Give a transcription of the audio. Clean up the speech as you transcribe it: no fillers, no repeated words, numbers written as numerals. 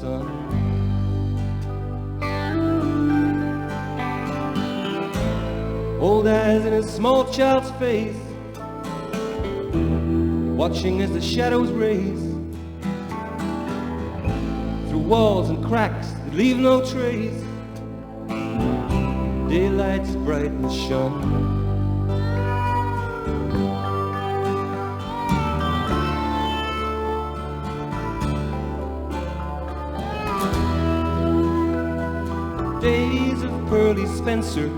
sun. Old eyes in a small child's face, watching as the shadows race through walls and cracks that leave no trace. Daylight's brightness shone. Days of Pearly Spencer